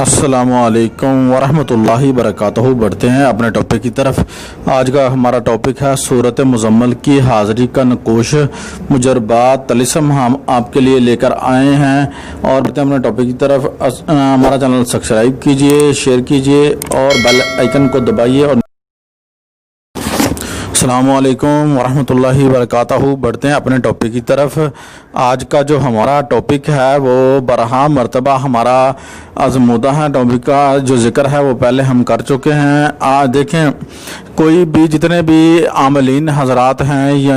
السلام علیکم ورحمۃ اللہ وبرکاتہ۔ بڑھتے ہیں اپنے ٹاپک کی طرف۔ آج کا ہمارا ٹاپک ہے سورہ مزمل کی حاضری کا نقوش مجربات طلسم ہم آپ کے لیے لے کر آئے ہیں، اور بڑھتے ہیں اپنے ٹاپک کی طرف۔ ہمارا چینل سبسکرائب کیجئے، شیئر کیجئے اور بیل آئیکن کو دبائیے۔ اور السلام علیکم ورحمۃ اللہ وبرکاتہ۔ بڑھتے ہیں اپنے ٹاپک کی طرف۔ آج کا جو ہمارا ٹاپک ہے وہ برہا مرتبہ ہمارا آزمودہ ہے۔ ٹاپک کا جو ذکر ہے وہ پہلے ہم کر چکے ہیں۔ دیکھیں، کوئی بھی جتنے بھی عاملین حضرات ہیں یا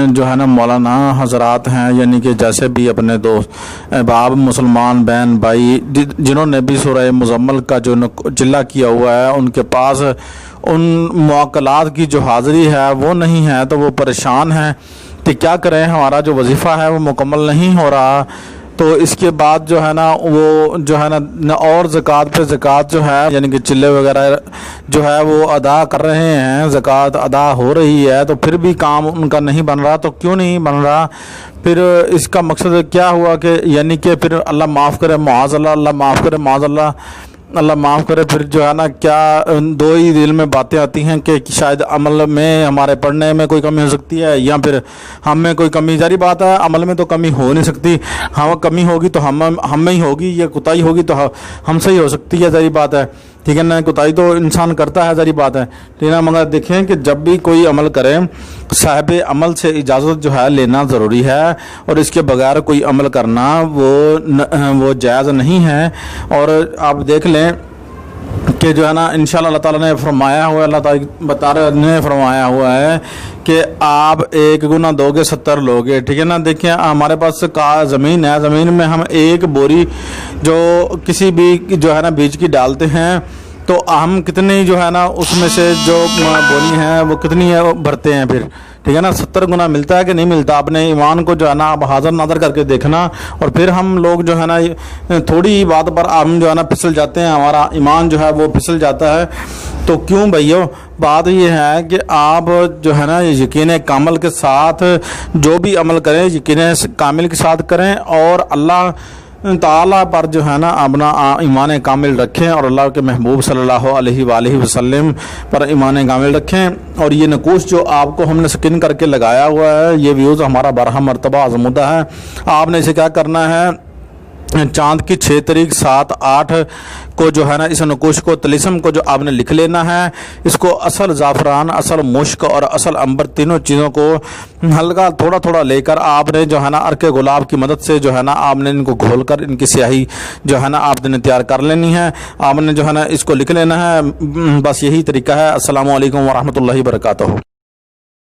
جو ہے نا مولانا حضرات ہیں، یعنی کہ جیسے بھی اپنے دوست احباب مسلمان بہن بھائی جنہوں نے بھی سورہ مزمل کا جو چلہ کیا ہوا ہے، ان کے پاس ان معقلات کی جو حاضری ہے وہ نہیں ہے، تو وہ پریشان ہیں کہ کیا کریں، ہمارا جو وظیفہ ہے وہ مکمل نہیں ہو رہا۔ تو اس کے بعد جو ہے نا وہ جو ہے نا اور زکوٰۃ پہ زکوٰۃ جو ہے، یعنی کہ چلے وغیرہ جو ہے وہ ادا کر رہے ہیں، زکوٰۃ ادا ہو رہی ہے، تو پھر بھی کام ان کا نہیں بن رہا۔ تو کیوں نہیں بن رہا؟ پھر اس کا مقصد کیا ہوا کہ یعنی کہ پھر اللہ معاف کرے معاذ اللہ، اللہ معاف کرے معاذ اللہ، اللہ معاف کرے، پھر جو ہے نا کیا دو ہی دل میں باتیں آتی ہیں کہ شاید عمل میں ہمارے پڑھنے میں کوئی کمی ہو سکتی ہے، یا پھر ہم میں کوئی کمی۔ ظاہری بات ہے عمل میں تو کمی ہو نہیں سکتی، ہم کمی ہوگی تو ہم میں ہی ہوگی، یا کوتاہی ہوگی تو ہم سے ہی ہو سکتی ہے، ظاہری بات ہے، ٹھیک ہے نا۔ کوتاہی تو انسان کرتا ہے، ظاہری بات ہے، ٹھیک ہے نا۔ مگر دیکھیں کہ جب بھی کوئی عمل کرے، صاحب عمل سے اجازت جو ہے لینا ضروری ہے، اور اس کے بغیر کوئی عمل کرنا وہ جائز نہیں ہے۔ اور آپ دیکھ لیں کہ جو ہے نا انشاءاللہ اللہ تعالیٰ نے فرمایا ہوا ہے، اللہ تعالیٰ نے فرمایا ہوا ہے کہ آپ 1 گنا دو گے 70 لوگے، ٹھیک ہے نا۔ دیکھیں ہمارے پاس زمین ہے، زمین میں ہم 1 بوری جو کسی بھی جو ہے نا بیج کی ڈالتے ہیں، تو ہم کتنی جو ہے نا اس میں سے جو بوری ہیں وہ کتنی بھرتے ہیں پھر، ٹھیک ہے نا۔ 70 گنا ملتا ہے کہ نہیں ملتا؟ اپنے ایمان کو جو ہے نا آپ حاضر ناظر کر کے دیکھنا۔ اور پھر ہم لوگ جو ہے نا تھوڑی ہی بات پر ہم جو ہے نا پھسل جاتے ہیں، ہمارا ایمان جو ہے وہ پھسل جاتا ہے۔ تو کیوں بھائیو؟ بات یہ ہے کہ آپ جو ہے نا یقین کامل کے ساتھ جو بھی عمل کریں، یقین کامل کے ساتھ کریں، اور اللہ تعالیٰ پر جو ہے نا اپنا ایمان کامل رکھیں، اور اللہ کے محبوب صلی اللہ علیہ وآلہ وسلم پر ایمان کامل رکھیں۔ اور یہ نقوش جو آپ کو ہم نے سکن کر کے لگایا ہوا ہے، یہ ویوز ہمارا بارہا مرتبہ آزمودہ ہے۔ آپ نے اسے کیا کرنا ہے؟ چاند کی 6 تاریخ 7 8 کو جو ہے نا اس نقوش کو طلسم کو جو آپ نے لکھ لینا ہے۔ اس کو اصل زعفران، اصل مشک اور اصل عنبر تینوں چیزوں کو ہلکا تھوڑا تھوڑا لے کر آپ نے جو ہے نا عرق گلاب کی مدد سے جو ہے نا آپ نے ان کو گھول کر ان کی سیاہی جو ہے نا آپ نے تیار کر لینی ہے۔ آپ نے جو ہے نا اس کو لکھ لینا ہے، بس یہی طریقہ ہے۔ السلام علیکم ورحمۃ اللہ وبرکاتہ۔